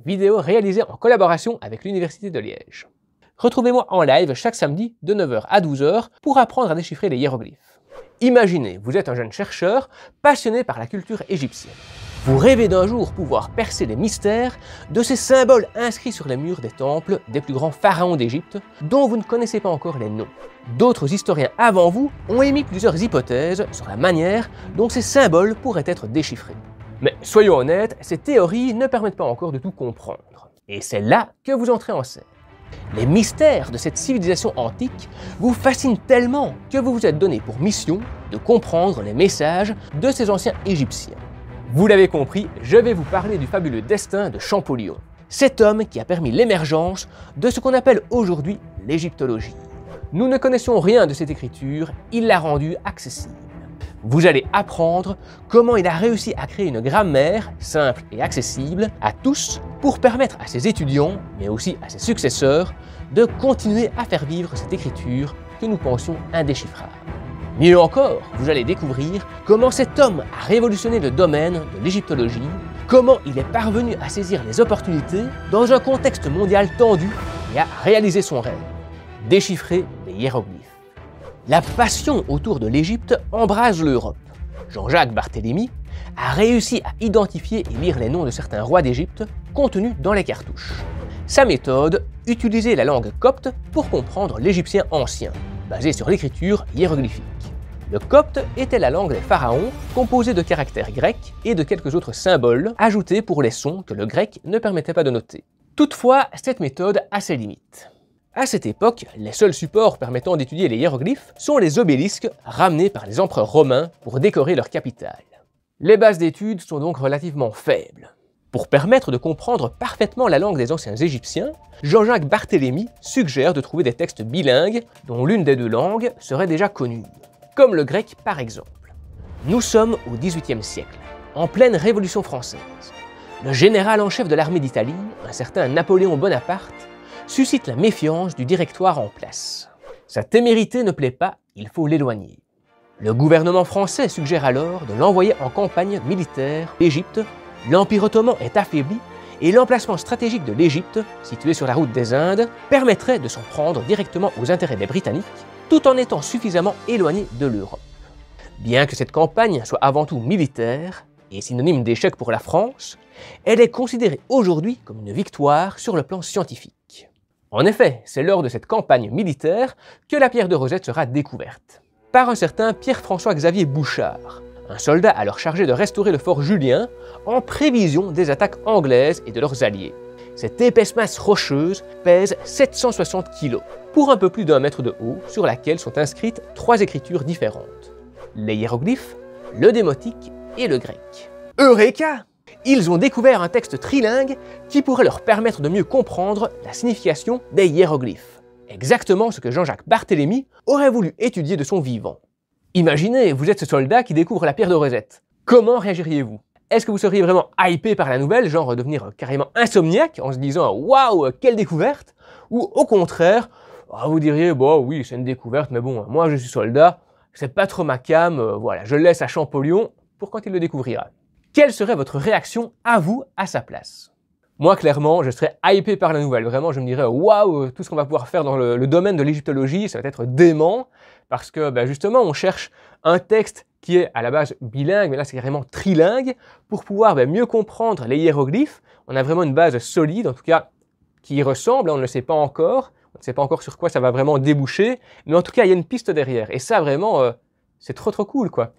vidéo réalisée en collaboration avec l'Université de Liège. Retrouvez-moi en live chaque samedi de 9 h à 12 h pour apprendre à déchiffrer les hiéroglyphes. Imaginez, vous êtes un jeune chercheur passionné par la culture égyptienne. Vous rêvez d'un jour pouvoir percer les mystères de ces symboles inscrits sur les murs des temples des plus grands pharaons d'Égypte, dont vous ne connaissez pas encore les noms. D'autres historiens avant vous ont émis plusieurs hypothèses sur la manière dont ces symboles pourraient être déchiffrés. Mais soyons honnêtes, ces théories ne permettent pas encore de tout comprendre. Et c'est là que vous entrez en scène. Les mystères de cette civilisation antique vous fascinent tellement que vous vous êtes donné pour mission de comprendre les messages de ces anciens Égyptiens. Vous l'avez compris, je vais vous parler du fabuleux destin de Champollion, cet homme qui a permis l'émergence de ce qu'on appelle aujourd'hui l'égyptologie. Nous ne connaissions rien de cette écriture, il l'a rendue accessible. Vous allez apprendre comment il a réussi à créer une grammaire simple et accessible à tous pour permettre à ses étudiants, mais aussi à ses successeurs, de continuer à faire vivre cette écriture que nous pensions indéchiffrable. Mieux encore, vous allez découvrir comment cet homme a révolutionné le domaine de l'égyptologie, comment il est parvenu à saisir les opportunités dans un contexte mondial tendu et à réaliser son rêve, déchiffrer les hiéroglyphes. La passion autour de l'Égypte embrase l'Europe. Jean-Jacques Barthélemy a réussi à identifier et lire les noms de certains rois d'Égypte contenus dans les cartouches. Sa méthode, utiliser la langue copte pour comprendre l'égyptien ancien, basé sur l'écriture hiéroglyphique. Le copte était la langue des pharaons, composée de caractères grecs et de quelques autres symboles ajoutés pour les sons que le grec ne permettait pas de noter. Toutefois, cette méthode a ses limites. À cette époque, les seuls supports permettant d'étudier les hiéroglyphes sont les obélisques ramenés par les empereurs romains pour décorer leur capitale. Les bases d'études sont donc relativement faibles. Pour permettre de comprendre parfaitement la langue des anciens Égyptiens, Jean-Jacques Barthélemy suggère de trouver des textes bilingues dont l'une des deux langues serait déjà connue, comme le grec par exemple. Nous sommes au XVIIIe siècle, en pleine Révolution française. Le général en chef de l'armée d'Italie, un certain Napoléon Bonaparte, suscite la méfiance du directoire en place. Sa témérité ne plaît pas, il faut l'éloigner. Le gouvernement français suggère alors de l'envoyer en campagne militaire d'Égypte. L'Empire ottoman est affaibli et l'emplacement stratégique de l'Égypte, situé sur la route des Indes, permettrait de s'en prendre directement aux intérêts des Britanniques, tout en étant suffisamment éloigné de l'Europe. Bien que cette campagne soit avant tout militaire et synonyme d'échec pour la France, elle est considérée aujourd'hui comme une victoire sur le plan scientifique. En effet, c'est lors de cette campagne militaire que la pierre de Rosette sera découverte, par un certain Pierre-François-Xavier Bouchard, un soldat alors chargé de restaurer le fort Julien en prévision des attaques anglaises et de leurs alliés. Cette épaisse masse rocheuse pèse 760 kg, pour un peu plus d'1 mètre de haut, sur laquelle sont inscrites 3 écritures différentes: les hiéroglyphes, le démotique et le grec. Eureka! Ils ont découvert un texte trilingue qui pourrait leur permettre de mieux comprendre la signification des hiéroglyphes. Exactement ce que Jean-Jacques Barthélemy aurait voulu étudier de son vivant. Imaginez, vous êtes ce soldat qui découvre la pierre de Rosette. Comment réagiriez-vous? Est-ce que vous seriez vraiment hypé par la nouvelle, genre devenir carrément insomniaque en se disant « Waouh, quelle découverte !» Ou au contraire, vous diriez « Bon, oui, c'est une découverte, mais bon, moi je suis soldat, c'est pas trop ma came, voilà, je le laisse à Champollion pour quand il le découvrira. » Quelle serait votre réaction à vous, à sa place? Moi, clairement, je serais hypé par la nouvelle. Vraiment, je me dirais, waouh, tout ce qu'on va pouvoir faire dans le domaine de l'égyptologie, ça va être dément, parce que justement, on cherche un texte qui est à la base bilingue, mais là, c'est carrément trilingue, pour pouvoir mieux comprendre les hiéroglyphes. On a vraiment une base solide, en tout cas, qui y ressemble, on ne le sait pas encore. On ne sait pas encore sur quoi ça va vraiment déboucher, mais en tout cas, il y a une piste derrière. Et ça, vraiment, c'est trop cool, quoi.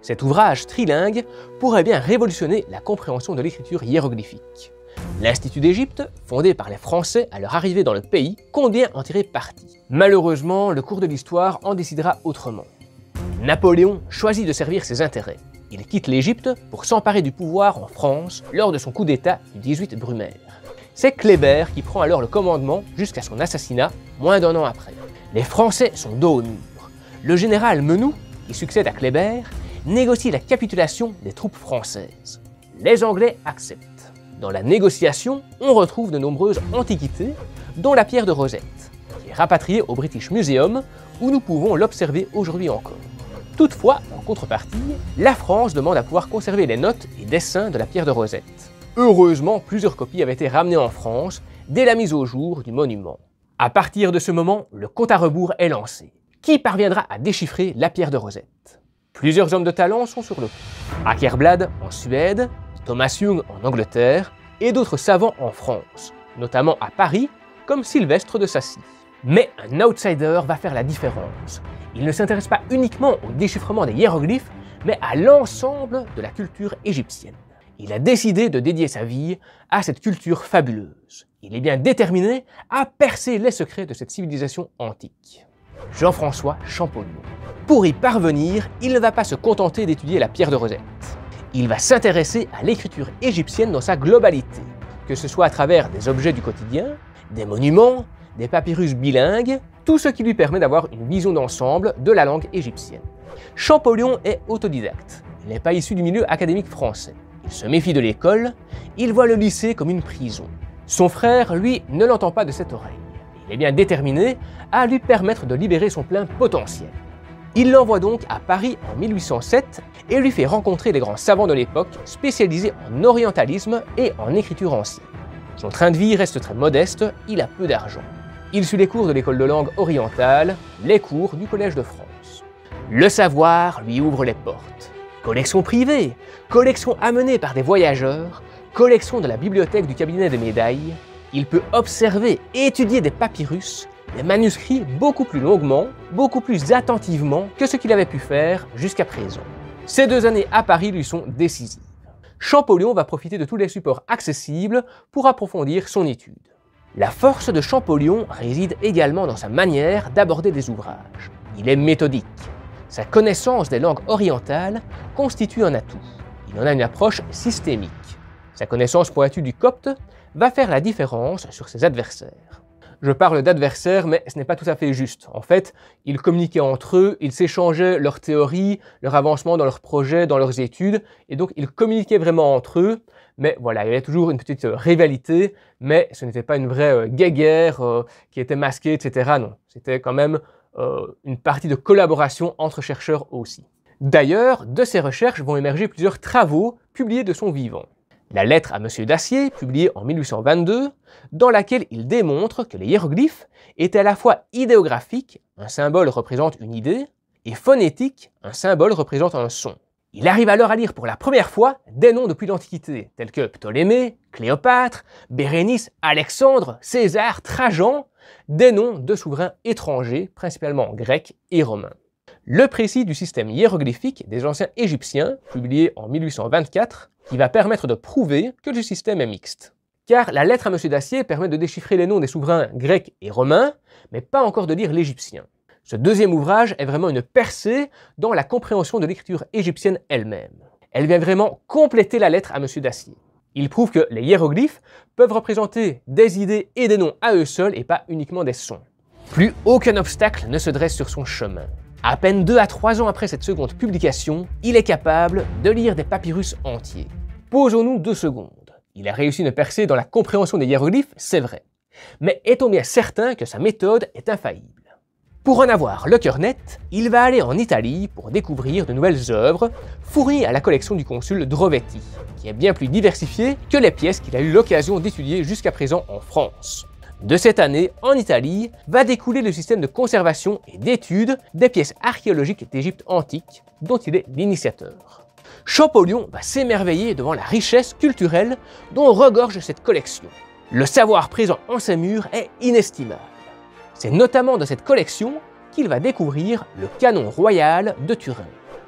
Cet ouvrage trilingue pourrait bien révolutionner la compréhension de l'écriture hiéroglyphique. L'Institut d'Égypte, fondé par les Français à leur arrivée dans le pays, compte bien en tirer parti. Malheureusement, le cours de l'histoire en décidera autrement. Napoléon choisit de servir ses intérêts. Il quitte l'Égypte pour s'emparer du pouvoir en France lors de son coup d'État du 18 Brumaire. C'est Kléber qui prend alors le commandement jusqu'à son assassinat, moins d'1 an après. Les Français sont dos au mur. Le général Menou, qui succède à Kléber, négocie la capitulation des troupes françaises. Les Anglais acceptent. Dans la négociation, on retrouve de nombreuses antiquités, dont la pierre de Rosette, qui est rapatriée au British Museum, où nous pouvons l'observer aujourd'hui encore. Toutefois, en contrepartie, la France demande à pouvoir conserver les notes et dessins de la pierre de Rosette. Heureusement, plusieurs copies avaient été ramenées en France dès la mise au jour du monument. À partir de ce moment, le compte à rebours est lancé. Qui parviendra à déchiffrer la pierre de Rosette? Plusieurs hommes de talent sont sur le coup. Akerblad en Suède, Thomas Young en Angleterre et d'autres savants en France, notamment à Paris, comme Sylvestre de Sacy. Mais un outsider va faire la différence. Il ne s'intéresse pas uniquement au déchiffrement des hiéroglyphes, mais à l'ensemble de la culture égyptienne. Il a décidé de dédier sa vie à cette culture fabuleuse. Il est bien déterminé à percer les secrets de cette civilisation antique. Jean-François Champollion. Pour y parvenir, il ne va pas se contenter d'étudier la pierre de Rosette. Il va s'intéresser à l'écriture égyptienne dans sa globalité, que ce soit à travers des objets du quotidien, des monuments, des papyrus bilingues, tout ce qui lui permet d'avoir une vision d'ensemble de la langue égyptienne. Champollion est autodidacte. Il n'est pas issu du milieu académique français. Il se méfie de l'école, il voit le lycée comme une prison. Son frère, lui, ne l'entend pas de cette oreille. Il est bien déterminé à lui permettre de libérer son plein potentiel. Il l'envoie donc à Paris en 1807 et lui fait rencontrer les grands savants de l'époque spécialisés en orientalisme et en écriture ancienne. Son train de vie reste très modeste, il a peu d'argent. Il suit les cours de l'école de langue orientale, les cours du Collège de France. Le savoir lui ouvre les portes. Collection privée, collection amenée par des voyageurs, collection de la bibliothèque du cabinet des médailles, il peut observer et étudier des papyrus, des manuscrits beaucoup plus longuement, beaucoup plus attentivement que ce qu'il avait pu faire jusqu'à présent. Ces 2 années à Paris lui sont décisives. Champollion va profiter de tous les supports accessibles pour approfondir son étude. La force de Champollion réside également dans sa manière d'aborder des ouvrages. Il est méthodique. Sa connaissance des langues orientales constitue un atout. Il en a une approche systémique. Sa connaissance pointue du copte va faire la différence sur ses adversaires. Je parle d'adversaires, mais ce n'est pas tout à fait juste. En fait, ils communiquaient entre eux, ils s'échangeaient leurs théories, leur avancement dans leurs projets, dans leurs études, et donc ils communiquaient vraiment entre eux, mais voilà, il y avait toujours une petite rivalité, mais ce n'était pas une vraie guéguerre qui était masquée, etc. Non, c'était quand même une partie de collaboration entre chercheurs aussi. D'ailleurs, de ces recherches vont émerger plusieurs travaux publiés de son vivant. La lettre à Monsieur Dacier, publiée en 1822, dans laquelle il démontre que les hiéroglyphes étaient à la fois idéographiques, un symbole représente une idée, et phonétiques, un symbole représente un son. Il arrive alors à lire pour la première fois des noms depuis l'Antiquité, tels que Ptolémée, Cléopâtre, Bérénice, Alexandre, César, Trajan, des noms de souverains étrangers, principalement grecs et romains. Le précis du système hiéroglyphique des anciens Égyptiens, publié en 1824, qui va permettre de prouver que le système est mixte. Car la lettre à Monsieur Dacier permet de déchiffrer les noms des souverains grecs et romains, mais pas encore de lire l'égyptien. Ce deuxième ouvrage est vraiment une percée dans la compréhension de l'écriture égyptienne elle-même. Elle vient vraiment compléter la lettre à Monsieur Dacier. Il prouve que les hiéroglyphes peuvent représenter des idées et des noms à eux seuls et pas uniquement des sons. Plus aucun obstacle ne se dresse sur son chemin. À peine 2 à 3 ans après cette seconde publication, il est capable de lire des papyrus entiers. Posons-nous 2 secondes. Il a réussi une percée dans la compréhension des hiéroglyphes, c'est vrai. Mais est-on bien certain que sa méthode est infaillible? Pour en avoir le cœur net, il va aller en Italie pour découvrir de nouvelles œuvres fournies à la collection du consul Drovetti, qui est bien plus diversifiée que les pièces qu'il a eu l'occasion d'étudier jusqu'à présent en France. De cette année, en Italie, va découler le système de conservation et d'étude des pièces archéologiques d'Égypte antique, dont il est l'initiateur. Champollion va s'émerveiller devant la richesse culturelle dont regorge cette collection. Le savoir présent en ses murs est inestimable. C'est notamment dans cette collection qu'il va découvrir le canon royal de Turin.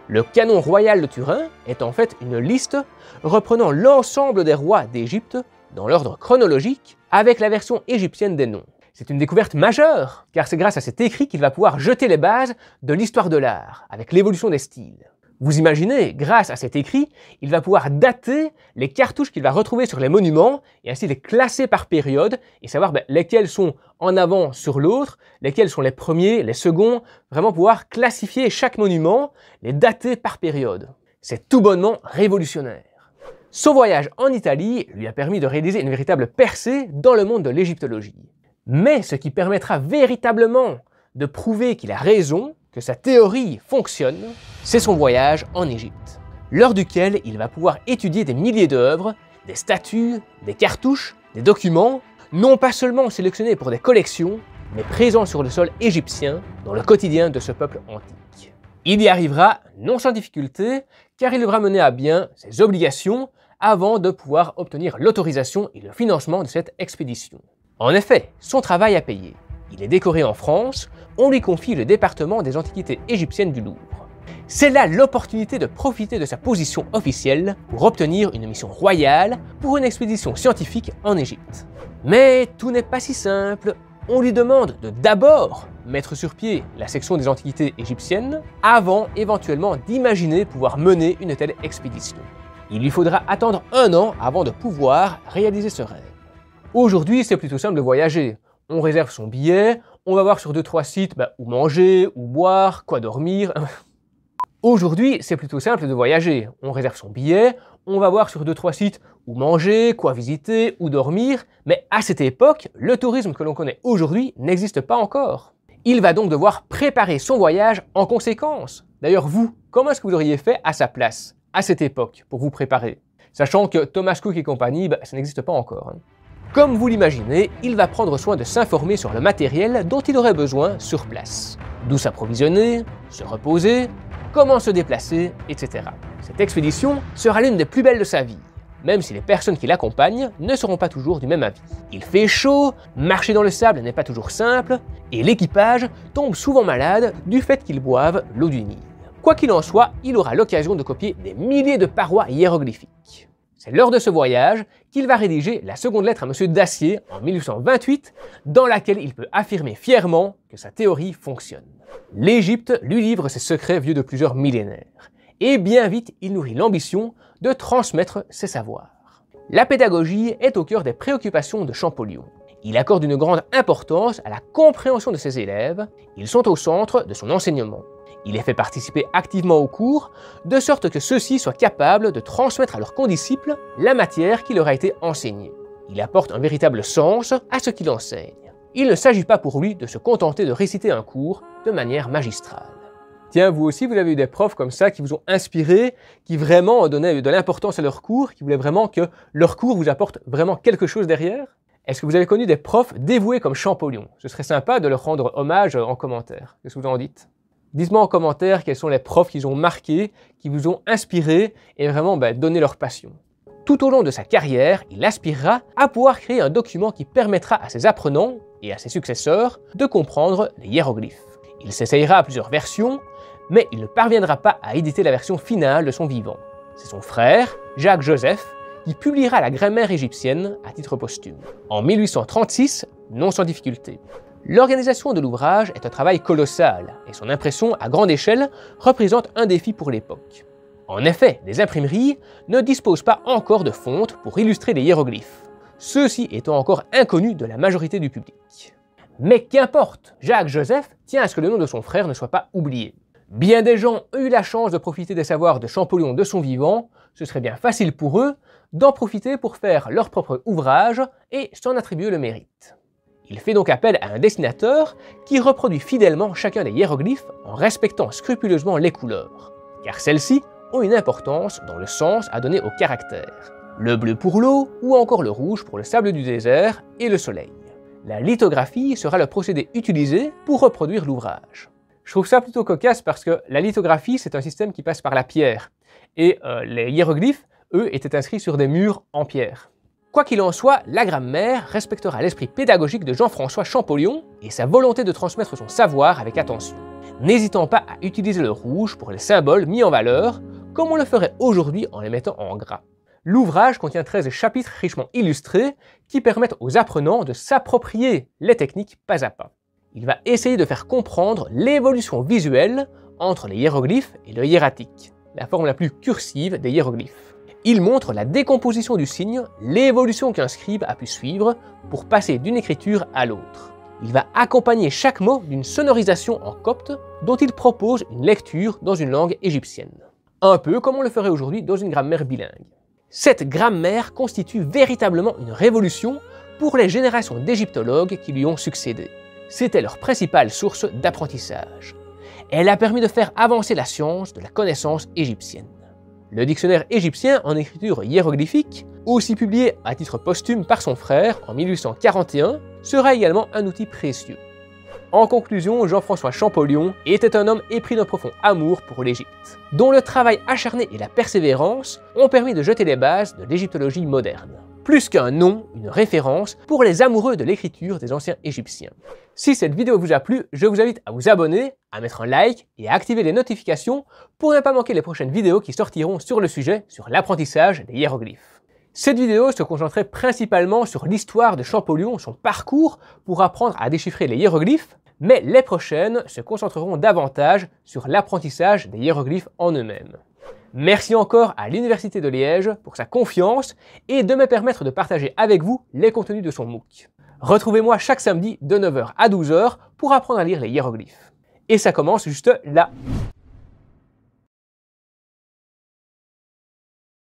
Le canon royal de Turin est en fait une liste reprenant l'ensemble des rois d'Égypte dans l'ordre chronologique avec la version égyptienne des noms. C'est une découverte majeure, car c'est grâce à cet écrit qu'il va pouvoir jeter les bases de l'histoire de l'art, avec l'évolution des styles. Vous imaginez, grâce à cet écrit, il va pouvoir dater les cartouches qu'il va retrouver sur les monuments et ainsi les classer par période et savoir lesquels sont en avant sur l'autre, lesquels sont les premiers, les seconds, vraiment pouvoir classifier chaque monument, les dater par période. C'est tout bonnement révolutionnaire. Son voyage en Italie lui a permis de réaliser une véritable percée dans le monde de l'égyptologie. Mais ce qui permettra véritablement de prouver qu'il a raison, que sa théorie fonctionne, c'est son voyage en Égypte, lors duquel il va pouvoir étudier des milliers d'œuvres des statues, des cartouches, des documents, non pas seulement sélectionnés pour des collections, mais présents sur le sol égyptien dans le quotidien de ce peuple antique. Il y arrivera non sans difficulté, car il devra mener à bien ses obligations avant de pouvoir obtenir l'autorisation et le financement de cette expédition. En effet, son travail a payé. Il est décoré en France, on lui confie le département des antiquités égyptiennes du Louvre. C'est là l'opportunité de profiter de sa position officielle pour obtenir une mission royale pour une expédition scientifique en Égypte. Mais tout n'est pas si simple. On lui demande de d'abord mettre sur pied la section des antiquités égyptiennes avant éventuellement d'imaginer pouvoir mener une telle expédition. Il lui faudra attendre 1 an avant de pouvoir réaliser ce rêve. Aujourd'hui, c'est plutôt simple de voyager. On réserve son billet, on va voir sur 2-3 sites où manger, où boire, quoi dormir. Aujourd'hui, c'est plutôt simple de voyager. On réserve son billet, on va voir sur 2-3 sites où manger, quoi visiter, où dormir. Mais à cette époque, le tourisme que l'on connaît aujourd'hui n'existe pas encore. Il va donc devoir préparer son voyage en conséquence. D'ailleurs, vous, comment est-ce que vous auriez fait à sa place, à cette époque, pour vous préparer? Sachant que Thomas Cook et compagnie, ça n'existe pas encore. Comme vous l'imaginez, il va prendre soin de s'informer sur le matériel dont il aurait besoin sur place. D'où s'approvisionner, se reposer, comment se déplacer, etc. Cette expédition sera l'une des plus belles de sa vie, même si les personnes qui l'accompagnent ne seront pas toujours du même avis. Il fait chaud, marcher dans le sable n'est pas toujours simple, et l'équipage tombe souvent malade du fait qu'ils boivent l'eau du Nil. Quoi qu'il en soit, il aura l'occasion de copier des milliers de parois hiéroglyphiques. C'est lors de ce voyage qu'il va rédiger la seconde lettre à M. Dacier en 1828, dans laquelle il peut affirmer fièrement que sa théorie fonctionne. L'Égypte lui livre ses secrets vieux de plusieurs millénaires, et bien vite il nourrit l'ambition de transmettre ses savoirs. La pédagogie est au cœur des préoccupations de Champollion. Il accorde une grande importance à la compréhension de ses élèves, ils sont au centre de son enseignement. Il les fait participer activement aux cours, de sorte que ceux-ci soient capables de transmettre à leurs condisciples la matière qui leur a été enseignée. Il apporte un véritable sens à ce qu'il enseigne. Il ne s'agit pas pour lui de se contenter de réciter un cours de manière magistrale. Tiens, vous aussi, vous avez eu des profs comme ça qui vous ont inspiré, qui vraiment donnaient de l'importance à leurs cours, qui voulaient vraiment que leur cours vous apporte vraiment quelque chose derrière? Est-ce que vous avez connu des profs dévoués comme Champollion? Ce serait sympa de leur rendre hommage en commentaire. Qu'est-ce que vous en dites? Dites-moi en commentaire quels sont les profs qui vous ont marqué, qui vous ont inspiré et vraiment donné leur passion. Tout au long de sa carrière, il aspirera à pouvoir créer un document qui permettra à ses apprenants et à ses successeurs de comprendre les hiéroglyphes. Il s'essayera à plusieurs versions, mais il ne parviendra pas à éditer la version finale de son vivant. C'est son frère, Jacques-Joseph, qui publiera la grammaire égyptienne à titre posthume. En 1836, non sans difficulté. L'organisation de l'ouvrage est un travail colossal et son impression à grande échelle représente un défi pour l'époque. En effet, les imprimeries ne disposent pas encore de fonte pour illustrer les hiéroglyphes, ceux-ci étant encore inconnus de la majorité du public. Mais qu'importe, Jacques-Joseph tient à ce que le nom de son frère ne soit pas oublié. Bien des gens ont eu la chance de profiter des savoirs de Champollion de son vivant, ce serait bien facile pour eux d'en profiter pour faire leur propre ouvrage et s'en attribuer le mérite. Il fait donc appel à un dessinateur qui reproduit fidèlement chacun des hiéroglyphes en respectant scrupuleusement les couleurs, car celles-ci ont une importance dans le sens à donner au caractère. Le bleu pour l'eau ou encore le rouge pour le sable du désert et le soleil. La lithographie sera le procédé utilisé pour reproduire l'ouvrage. Je trouve ça plutôt cocasse parce que la lithographie c'est un système qui passe par la pierre et les hiéroglyphes, eux, étaient inscrits sur des murs en pierre. Quoi qu'il en soit, la grammaire respectera l'esprit pédagogique de Jean-François Champollion et sa volonté de transmettre son savoir avec attention, n'hésitant pas à utiliser le rouge pour les symboles mis en valeur, comme on le ferait aujourd'hui en les mettant en gras. L'ouvrage contient 13 chapitres richement illustrés qui permettent aux apprenants de s'approprier les techniques pas à pas. Il va essayer de faire comprendre l'évolution visuelle entre les hiéroglyphes et le hiératique, la forme la plus cursive des hiéroglyphes. Il montre la décomposition du signe, l'évolution qu'un scribe a pu suivre pour passer d'une écriture à l'autre. Il va accompagner chaque mot d'une sonorisation en copte dont il propose une lecture dans une langue égyptienne. Un peu comme on le ferait aujourd'hui dans une grammaire bilingue. Cette grammaire constitue véritablement une révolution pour les générations d'égyptologues qui lui ont succédé. C'était leur principale source d'apprentissage. Elle a permis de faire avancer la science de la connaissance égyptienne. Le dictionnaire égyptien en écriture hiéroglyphique, aussi publié à titre posthume par son frère en 1841, sera également un outil précieux. En conclusion, Jean-François Champollion était un homme épris d'un profond amour pour l'Égypte, dont le travail acharné et la persévérance ont permis de jeter les bases de l'égyptologie moderne. Plus qu'un nom, une référence pour les amoureux de l'écriture des anciens Égyptiens. Si cette vidéo vous a plu, je vous invite à vous abonner, à mettre un like et à activer les notifications pour ne pas manquer les prochaines vidéos qui sortiront sur le sujet sur l'apprentissage des hiéroglyphes. Cette vidéo se concentrait principalement sur l'histoire de Champollion, son parcours pour apprendre à déchiffrer les hiéroglyphes, mais les prochaines se concentreront davantage sur l'apprentissage des hiéroglyphes en eux-mêmes. Merci encore à l'Université de Liège pour sa confiance et de me permettre de partager avec vous les contenus de son MOOC. Retrouvez-moi chaque samedi de 9 h à 12 h pour apprendre à lire les hiéroglyphes. Et ça commence juste là.